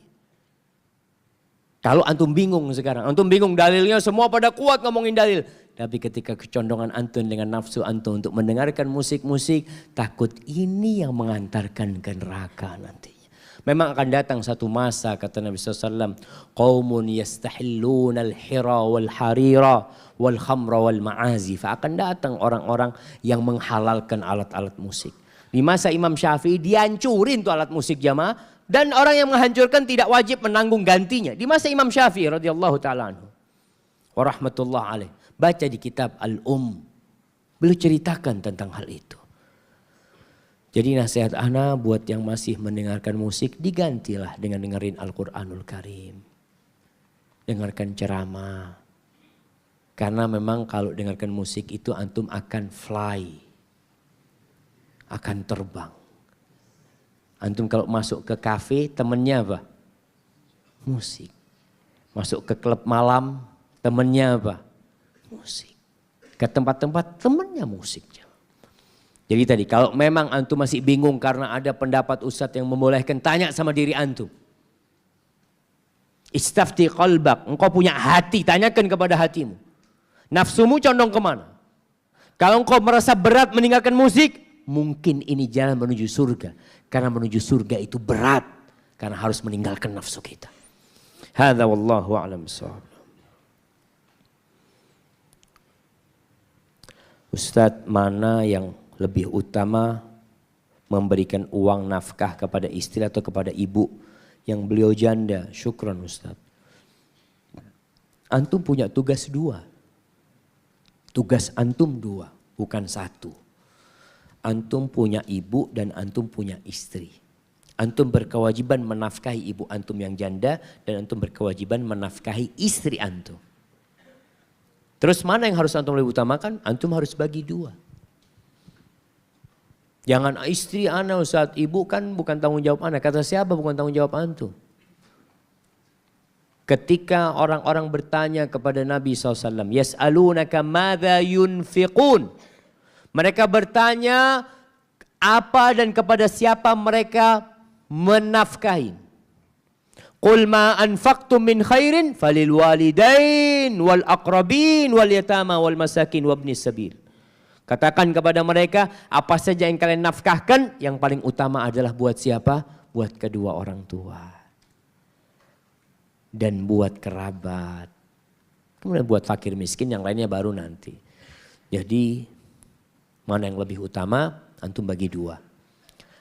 Kalau antum bingung sekarang, antum bingung dalilnya semua pada kuat ngomongin dalil. Tapi ketika kecondongan antum dengan nafsu antum untuk mendengarkan musik-musik, takut ini yang mengantarkan ke neraka nantinya. Memang akan datang satu masa kata Nabi SAW, qaumun yastahilluna al-hira wal harira wal khamra wal ma'azif. Akan datang orang-orang yang menghalalkan alat-alat musik. Di masa Imam Syafi'i dihancurin tuh alat musik jamaah. Dan orang yang menghancurkan tidak wajib menanggung gantinya. Di masa Imam Syafi'i radhiyallahu ta'ala anhu. Wa rahmatullah alaih. Baca di kitab beliau ceritakan tentang hal itu. Jadi nasihat ana buat yang masih mendengarkan musik, digantilah dengan dengerin Al-Quranul Karim. Dengarkan ceramah. Karena memang kalau dengarkan musik itu antum akan fly. Akan terbang. Antum kalau masuk ke kafe temennya apa? Musik. Masuk ke klub malam temennya apa? Musik. Ke tempat-tempat temennya musik. Jadi tadi kalau memang antum masih bingung karena ada pendapat ustadz yang membolehkan, tanya sama diri antum. Istafti qalbak, engkau punya hati, tanyakan kepada hatimu. Nafsumu condong kemana? Kalau engkau merasa berat meninggalkan musik, mungkin ini jalan menuju surga. Karena menuju surga itu berat. Karena harus meninggalkan nafsu kita. Hadza wallahu a'lam bissawab. Ustadz, mana yang lebih utama memberikan uang nafkah kepada istri atau kepada ibu yang beliau janda? Syukran Ustadz. Antum punya tugas dua. Tugas antum dua, bukan satu. Antum punya ibu dan antum punya istri. Antum berkewajiban menafkahi ibu antum yang janda dan antum berkewajiban menafkahi istri antum. Terus mana yang harus antum lebih utamakan? Antum harus bagi dua. Jangan istri ana Ustaz, ibu kan bukan tanggung jawab ana. Kata siapa bukan tanggung jawab antum? Ketika orang-orang bertanya kepada Nabi SAW, yas'alunaka madza yunfiqun. Mereka bertanya apa dan kepada siapa mereka menafkahi. Qul ma anfaqtum min khairin falil walidain wal aqrabin wal yatama wal masakin wabnis sabil. Katakan kepada mereka, apa saja yang kalian nafkahkan, yang paling utama adalah buat siapa? Buat kedua orang tua. Dan buat kerabat. Kemudian buat fakir miskin, yang lainnya baru nanti. Jadi mana yang lebih utama, antum bagi dua.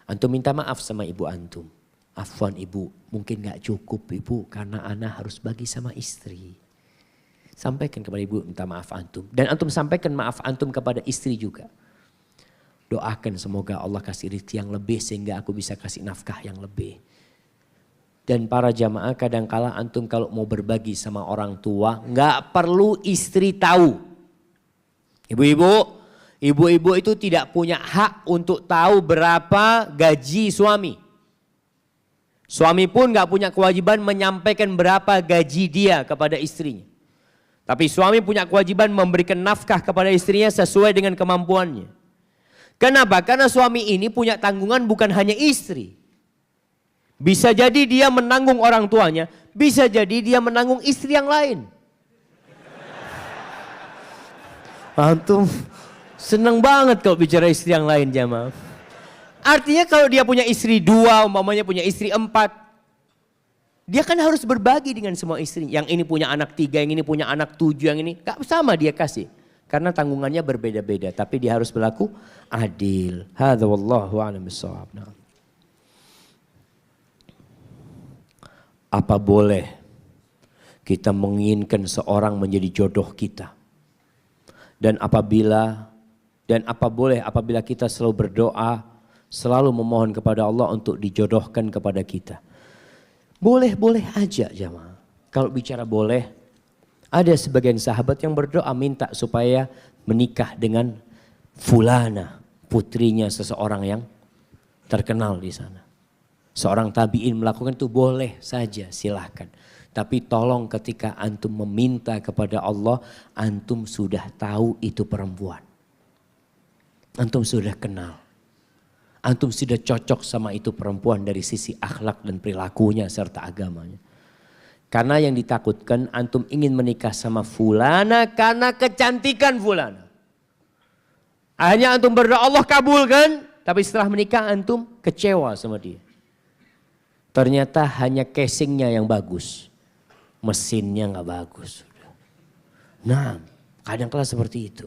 Antum minta maaf sama ibu antum. Afwan ibu, mungkin gak cukup ibu karena ana harus bagi sama istri. Sampaikan kepada ibu minta maaf antum. Dan antum sampaikan maaf antum kepada istri juga. Doakan semoga Allah kasih rezeki yang lebih sehingga aku bisa kasih nafkah yang lebih. Dan para jamaah kadangkala antum kalau mau berbagi sama orang tua gak perlu istri tahu. Ibu-ibu itu tidak punya hak untuk tahu berapa gaji suami. Suami pun gak punya kewajiban menyampaikan berapa gaji dia kepada istrinya. Tapi suami punya kewajiban memberikan nafkah kepada istrinya sesuai dengan kemampuannya. Kenapa? Karena suami ini punya tanggungan bukan hanya istri. Bisa jadi dia menanggung orang tuanya, bisa jadi dia menanggung istri yang lain. Antum senang banget kalau bicara istri yang lain jamaah. Artinya kalau dia punya istri 2, umpamanya punya istri 4. Dia kan harus berbagi dengan semua istri. Yang ini punya anak 3, yang ini punya anak 7, yang ini gak sama dia kasih. Karena tanggungannya berbeda-beda. Tapi dia harus berlaku adil. Hadza wallahu a'lam bissawab. Apa boleh kita menginginkan seorang menjadi jodoh kita? Dan apa boleh apabila kita selalu berdoa, selalu memohon kepada Allah untuk dijodohkan kepada kita? Boleh-boleh aja jamaah. Kalau bicara boleh, ada sebagian sahabat yang berdoa minta supaya menikah dengan fulana, putrinya seseorang yang terkenal di sana. Seorang tabi'in melakukan itu boleh saja, silahkan. Tapi tolong ketika antum meminta kepada Allah, antum sudah tahu itu perempuan. Antum sudah kenal. Antum sudah cocok sama itu perempuan dari sisi akhlak dan perilakunya serta agamanya. Karena yang ditakutkan antum ingin menikah sama fulana karena kecantikan fulana. Akhirnya antum berdoa Allah kabulkan, tapi setelah menikah antum kecewa sama dia. Ternyata hanya casingnya yang bagus, mesinnya nggak bagus. Nah, kadang-kala seperti itu.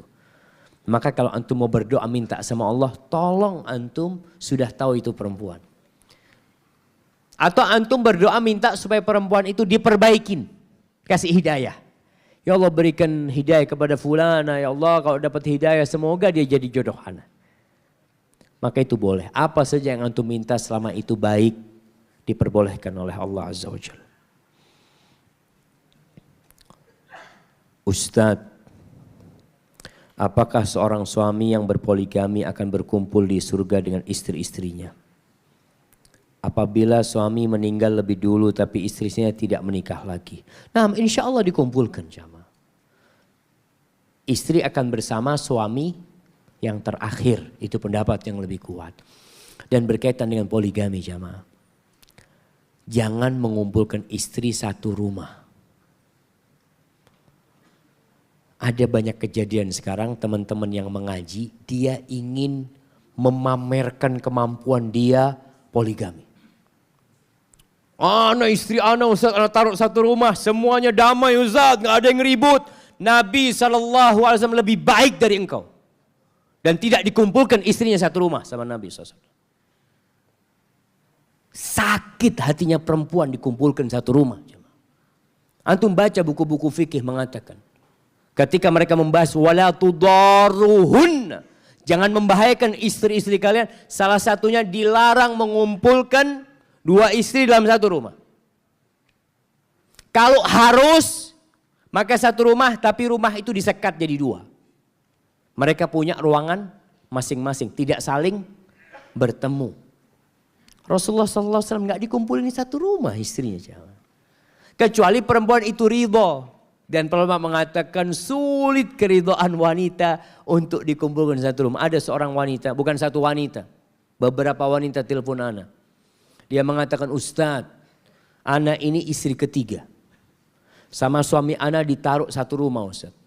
Maka kalau antum mau berdoa minta sama Allah, tolong antum sudah tahu itu perempuan. Atau antum berdoa minta supaya perempuan itu diperbaikin. Kasih hidayah. Ya Allah berikan hidayah kepada fulana. Ya Allah kalau dapat hidayah semoga dia jadi jodoh ana. Maka itu boleh. Apa saja yang antum minta selama itu baik diperbolehkan oleh Allah Azza wa Jalla. Ustadz, apakah seorang suami yang berpoligami akan berkumpul di surga dengan istri-istrinya? Apabila suami meninggal lebih dulu tapi istrinya tidak menikah lagi. Nah insya Allah dikumpulkan jamaah. Istri akan bersama suami yang terakhir. Itu pendapat yang lebih kuat. Dan berkaitan dengan poligami jamaah. Jangan mengumpulkan istri satu rumah. Ada banyak kejadian sekarang teman-teman yang mengaji. Dia ingin memamerkan kemampuan dia poligami. Anak istri anak Ustaz, anak taruh satu rumah, semuanya damai Ustaz, gak ada yang ribut. Nabi SAW lebih baik dari engkau. Dan tidak dikumpulkan istrinya satu rumah sama Nabi SAW. Sakit hatinya perempuan dikumpulkan satu rumah. Antum baca buku-buku fikih mengatakan. Ketika mereka membahas wala tudarruhunna. Jangan membahayakan istri-istri kalian. Salah satunya dilarang mengumpulkan dua istri dalam satu rumah. Kalau harus, maka satu rumah tapi rumah itu disekat jadi dua. Mereka punya ruangan masing-masing, tidak saling bertemu. Rasulullah SAW nggak dikumpulin di satu rumah istrinya. Kecuali perempuan itu ridho. Dan ulama mengatakan sulit keridhaan wanita untuk dikumpulkan di satu rumah. Ada seorang wanita, bukan satu wanita. Beberapa wanita telepon ana. Dia mengatakan, Ustadz, ana ini istri ketiga. Sama suami ana ditaruh satu rumah Ustadz.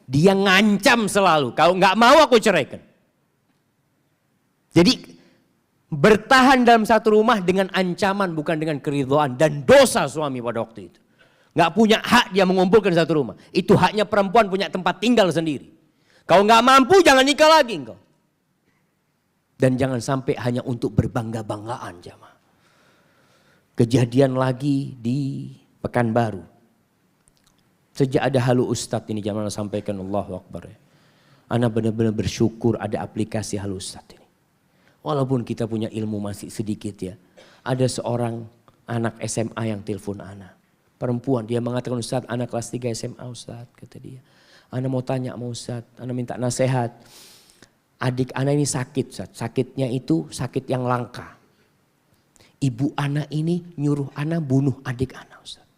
Dia ngancam selalu, kalau nggak mau aku ceraikan. Jadi bertahan dalam satu rumah dengan ancaman bukan dengan keridhaan. Dan dosa suami pada waktu itu. Nggak punya hak dia mengumpulkan satu rumah. Itu haknya perempuan punya tempat tinggal sendiri. Kalau nggak mampu jangan nikah lagi engkau. Dan jangan sampai hanya untuk berbangga-banggaan jamaah. Kejadian lagi di Pekanbaru. Sejak ada Halu Ustadz ini jamaah sampaikan Allahu Akbar. Ana benar-benar bersyukur ada aplikasi Halu Ustadz ini. Walaupun kita punya ilmu masih sedikit ya. Ada seorang anak SMA yang telepon ana. Perempuan dia mengatakan Ustadz anak kelas 3 SMA Ustadz kata dia. Ana mau tanya sama Ustadz, ana minta nasihat. Adik ana ini sakit Ustadz. Sakitnya itu sakit yang langka. Ibu ana ini nyuruh ana bunuh adik ana Ustadz.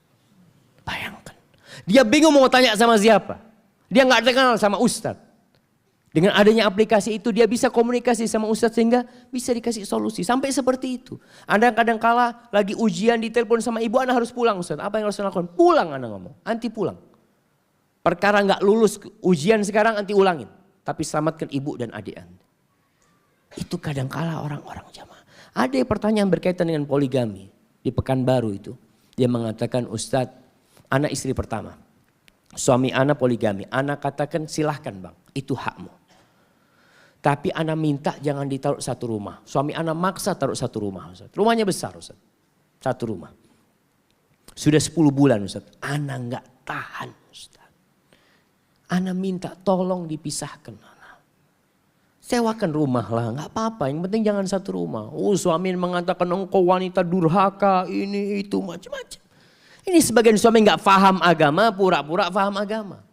Bayangkan. Dia bingung mau tanya sama siapa. Dia gak kenal sama Ustadz. Dengan adanya aplikasi itu dia bisa komunikasi sama Ustadz sehingga bisa dikasih solusi. Sampai seperti itu. Anda kadang-kala lagi ujian ditelepon sama ibu ana harus pulang Ustadz. Apa yang harus lakukan? Pulang ana ngomong. Anti pulang. Perkara gak lulus ujian sekarang anti ulangin. Tapi selamatkan ibu dan adik Anda. Itu kadang-kala orang-orang jamaah. Ada pertanyaan berkaitan dengan poligami. Di Pekanbaru itu. Dia mengatakan Ustadz, anak istri pertama. Suami anak poligami. Anak katakan silahkan bang, itu hakmu. Tapi anak minta jangan ditaruh satu rumah. Suami anak maksa taruh satu rumah Ustadz. Rumahnya besar Ustadz. Satu rumah. Sudah 10 bulan Ustadz. Anak gak tahan Ustadz. Ana minta tolong dipisahkan. Sewakan rumah lah, nggak apa-apa. Yang penting jangan satu rumah. Suami mengatakan engkau wanita durhaka, ini itu macam-macam. Ini sebagian suami nggak paham agama, pura-pura paham agama.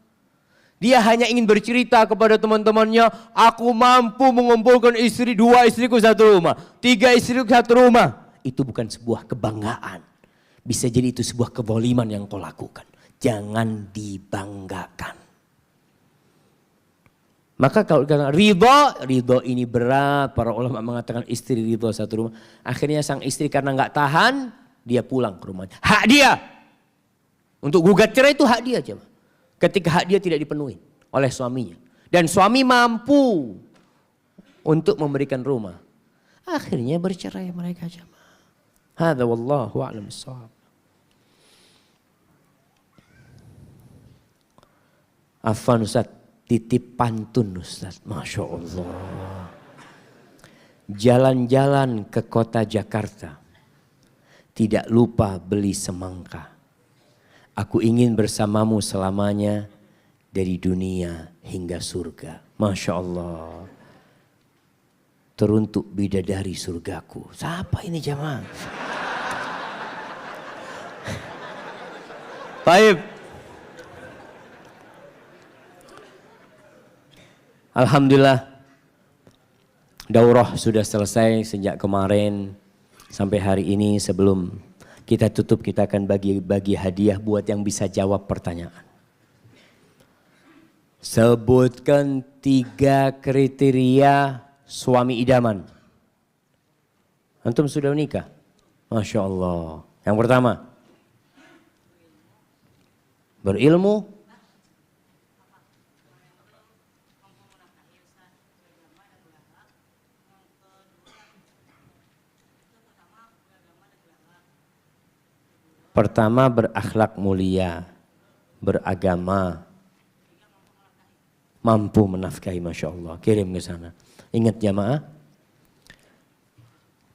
Dia hanya ingin bercerita kepada teman-temannya, aku mampu mengumpulkan istri, 2 istriku satu rumah, 3 istriku satu rumah. Itu bukan sebuah kebanggaan. Bisa jadi itu sebuah kezaliman yang kau lakukan. Jangan dibanggakan. Maka kalau ridho ini berat. Para ulama mengatakan istri ridho satu rumah. Akhirnya sang istri karena nggak tahan, dia pulang ke rumahnya. Hak dia. Untuk gugat cerai itu hak dia jemaah. Ketika hak dia tidak dipenuhi oleh suaminya. Dan suami mampu untuk memberikan rumah. Akhirnya bercerai mereka jemaah. Hadza wallahu a'lam bissawab. Afwan Ustaz, titip pantun Ustaz. Masya Allah. Jalan-jalan ke kota Jakarta. Tidak lupa beli semangka. Aku ingin bersamamu selamanya dari dunia hingga surga. Masya Allah. Teruntuk bidadari surgaku. Siapa ini jamaah? Baik. Alhamdulillah. Daurah sudah selesai sejak kemarin sampai hari ini. Sebelum kita tutup, kita akan bagi hadiah buat yang bisa jawab pertanyaan. Sebutkan 3 kriteria suami idaman. Antum sudah menikah? Masya Allah. Yang pertama, berilmu. Pertama, berakhlak mulia, beragama, mampu menafkahi. Masya Allah. Kirim ke sana. Ingat jamaah,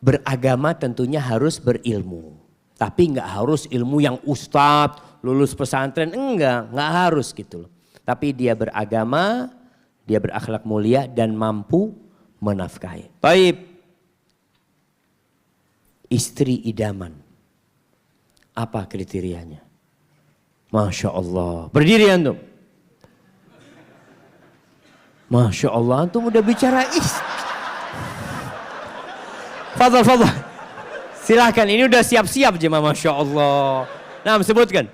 beragama tentunya harus berilmu. Tapi enggak harus ilmu yang ustadz, lulus pesantren. Enggak harus gitu loh. Tapi dia beragama, dia berakhlak mulia dan mampu menafkahi. Baik. Istri idaman. Apa kriterianya? Masya Allah. Berdiri antum. Masya Allah, antum udah bicara Fadal. Silahkan, ini udah siap-siap jemaah. Masya Allah. Nah, sebutkan.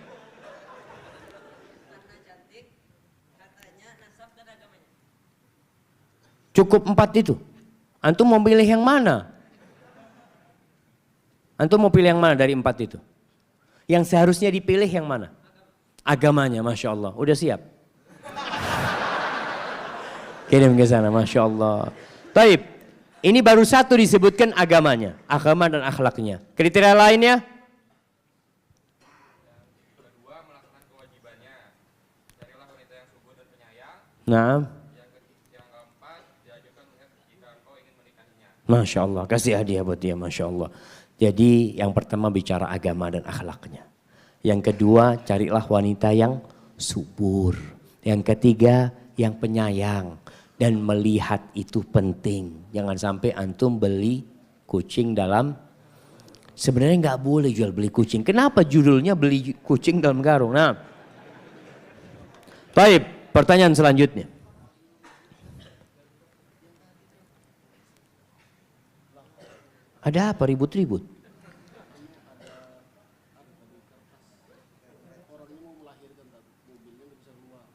Cukup 4 itu. Antum mau pilih yang mana? Antum mau pilih yang mana dari 4 itu? Yang seharusnya dipilih yang mana? Agamanya, Masya Allah. Udah siap? Kirim ke sana, Masya Allah. Taib, ini baru 1 disebutkan agamanya. Agama dan akhlaknya. Kriteria lainnya? Kedua, melakukan kewajibannya. Carilah wanita yang subur dan penyayang. Nah. Yang keempat, diajukan melihat jika engkau ingin menikahinya. Masya Allah, kasih hadiah buat dia, Masya Allah. Jadi yang pertama bicara agama dan akhlaknya. Yang kedua, carilah wanita yang subur. Yang ketiga, yang penyayang. Dan melihat itu penting. Jangan sampai antum beli kucing dalam, sebenarnya nggak boleh jual beli kucing. Kenapa judulnya beli kucing dalam karung? Nah, baik, pertanyaan selanjutnya. Ada apa ribut-ribut?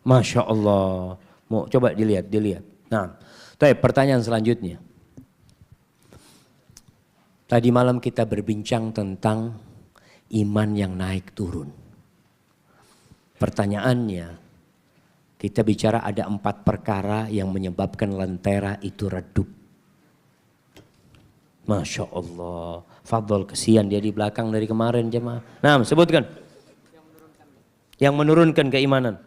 Masya Allah. Mau coba dilihat. Nah, pertanyaan selanjutnya. Tadi malam kita berbincang tentang iman yang naik turun. Pertanyaannya, kita bicara ada 4 perkara yang menyebabkan lentera itu redup. Masya Allah. Fadol, kesian dia di belakang dari kemarin jemaah. Nah, sebutkan. Yang menurunkan keimanan.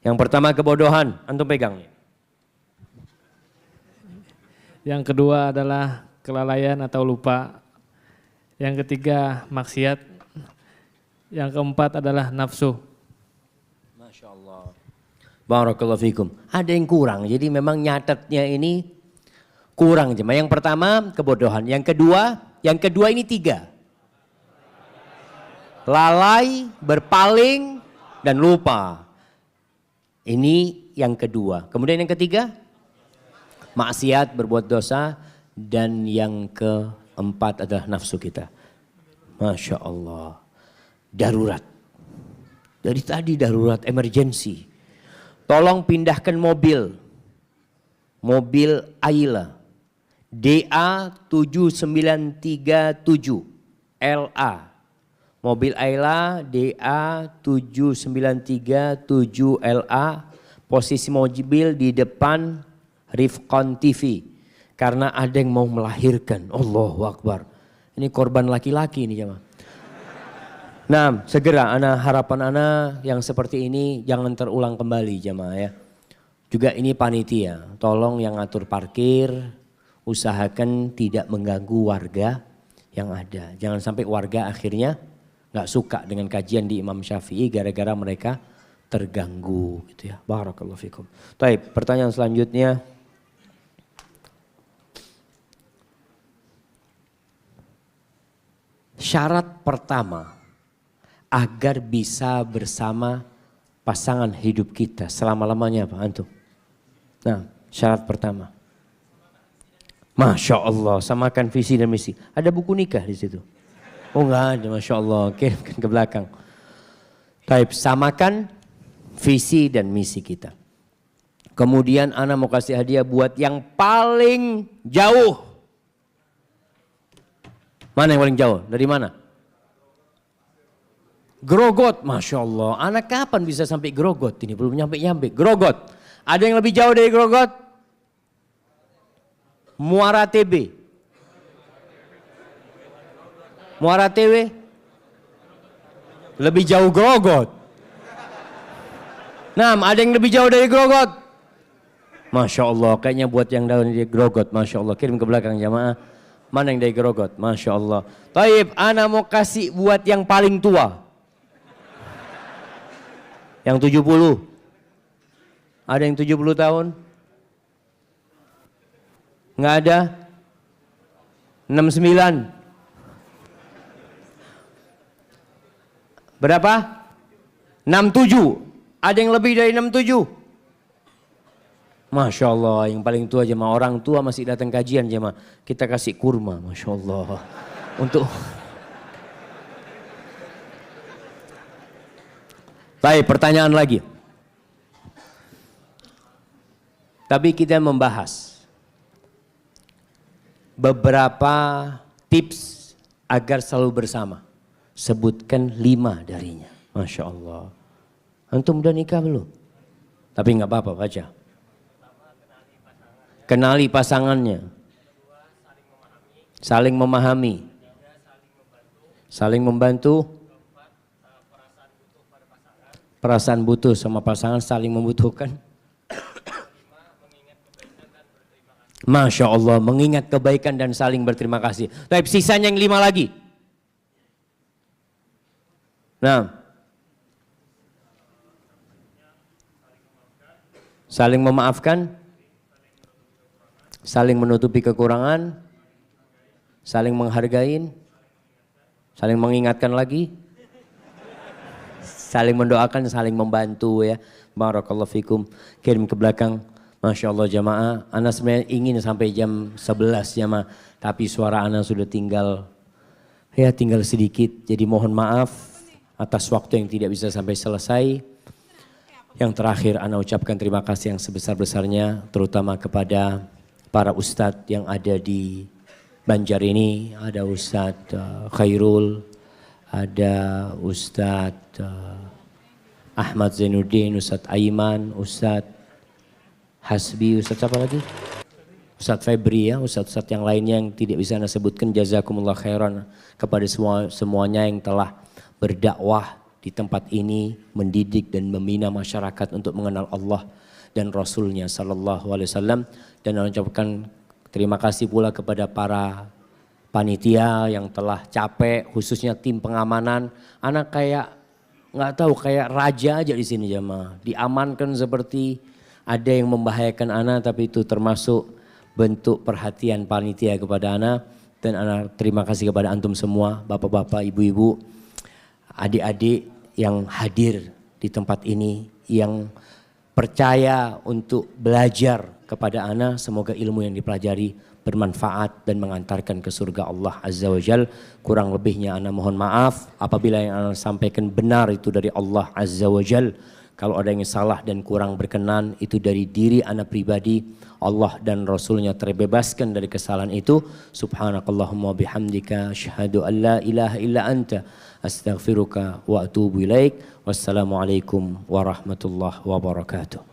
Yang pertama kebodohan. Antum pegang. Yang kedua adalah kelalaian atau lupa. Yang ketiga maksiat. Yang keempat adalah nafsu. Masya Allah. Barakallahu fikum. Ada yang kurang. Jadi memang nyatetnya ini kurang jemaah. Yang pertama kebodohan. Yang kedua ini 3. Lalai, berpaling, dan lupa. Ini yang kedua. Kemudian yang ketiga, maksiat, berbuat dosa. Dan yang keempat adalah nafsu kita. Masya Allah. Darurat. Dari tadi darurat, emergency. Tolong pindahkan mobil. Mobil Ayla. DA 7937 LA. Mobil Ayla DA7937LA, posisi mobil di depan Rifkon TV. Karena ada yang mau melahirkan. Allahu Akbar. Ini korban laki-laki ini jemaah. Nah, segera harapan yang seperti ini jangan terulang kembali jemaah ya. Juga ini panitia, tolong yang ngatur parkir, usahakan tidak mengganggu warga yang ada. Jangan sampai warga akhirnya nggak suka dengan kajian di Imam Syafi'i gara-gara mereka terganggu gitu ya. Barakallahu fikum. Baik, pertanyaan selanjutnya. Syarat pertama agar bisa bersama pasangan hidup kita selama-lamanya apa antum? Nah, syarat pertama. Masya Allah, samakan visi dan misi. Ada buku nikah di situ? Oh enggak ada, Masya Allah, kirimkan ke belakang. Taib, samakan visi dan misi kita. Kemudian ana mau kasih hadiah buat yang paling jauh. Mana yang paling jauh? Dari mana? Grogot, Masya Allah. Anak kapan bisa sampai Grogot? Ini belum nyampe-nyampe. Grogot. Ada yang lebih jauh dari Grogot? Muara TB. Muara TW lebih jauh Grogot. Nah, ada yang lebih jauh dari Grogot? Masya Allah, kayaknya buat yang dari Grogot, Masya Allah. Kirim ke belakang jamaah. Mana yang dari Grogot? Masya Allah. Taib, ana mau kasih buat yang paling tua. Yang 70. Ada yang 70 tahun? Nggak ada? 69. Berapa? 67. Ada yang lebih dari 67? Masya Allah, yang paling tua jemaah. Orang tua masih datang kajian jemaah. Kita kasih kurma, Masya Allah. Untuk baik, pertanyaan lagi. Tapi kita membahas beberapa tips agar selalu bersama. Sebutkan 5 darinya. Masya Allah. Antum udah nikah belum? Tapi nggak apa-apa, baca. Kenali pasangannya. Saling memahami. Saling membantu. Perasaan butuh sama pasangan, saling membutuhkan. Masya Allah, mengingat kebaikan dan saling berterima kasih. Tapi sisanya yang 5 lagi. Nah, saling memaafkan, saling menutupi kekurangan, saling menghargai, saling mengingatkan lagi, saling mendoakan, saling membantu ya. Barakallahu fikum. Kirim ke belakang. Masya Allah jamaah. Ana sebenarnya ingin sampai jam 11 jamaah, tapi suara ana sudah tinggal sedikit. Jadi mohon maaf atas waktu yang tidak bisa sampai selesai. Yang terakhir ana ucapkan terima kasih yang sebesar-besarnya terutama kepada para ustadz yang ada di Banjar ini. Ada Ustadz Khairul, ada Ustadz Ahmad Zainuddin, Ustadz Aiman, Ustadz Hasbi, Ustadz apa lagi? Ustadz Febri ya, Ustadz yang lainnya yang tidak bisa ana sebutkan. Jazakumullah khairan kepada semuanya yang telah berdakwah di tempat ini, mendidik dan membina masyarakat untuk mengenal Allah dan Rasulnya sallallahu alaihi wasallam. Dan mengucapkan terima kasih pula kepada para panitia yang telah capek, khususnya tim pengamanan. Anak kayak nggak tahu, kayak raja aja di sini jemaah. Diamankan seperti ada yang membahayakan anak, tapi itu termasuk bentuk perhatian panitia kepada anak. Dan anak terima kasih kepada antum semua, bapak-bapak, ibu-ibu, adik-adik yang hadir di tempat ini, yang percaya untuk belajar kepada ana. Semoga ilmu yang dipelajari bermanfaat dan mengantarkan ke surga Allah Azza wa Jal. Kurang lebihnya ana mohon maaf apabila yang ana sampaikan benar itu dari Allah Azza wa Jal. Kalau ada yang salah dan kurang berkenan itu dari diri ana pribadi. Allah dan Rasulnya terbebaskan dari kesalahan itu. Subhanakallahumma bihamdika asyhadu an la ilaha illa anta astaghfiruka wa atubu ilaik. Wassalamualaikum warahmatullahi wabarakatuh.